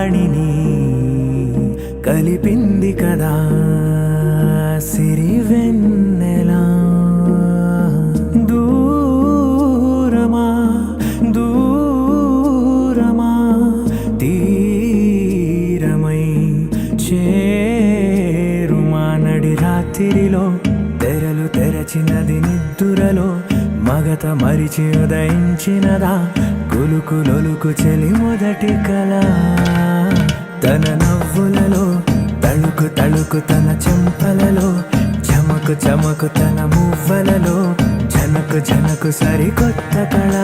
వాణిని కలిపింది కదా సిరి వెన్నెలా. దూరమా దూరమా తీరమై చేరుమా నడి రాత్రిలో తెరలు తెరచినది నిద్దురలో మగత మరిచి ఉదయించినదా కులుకులొలుకు చెలి మొదటి కళ. తన నవ్వులలో తళుకు తళుకు తన చెంపలలో చమకు చమకు తన మువ్వలలో జనకు జనకు సరికొత్త కళ.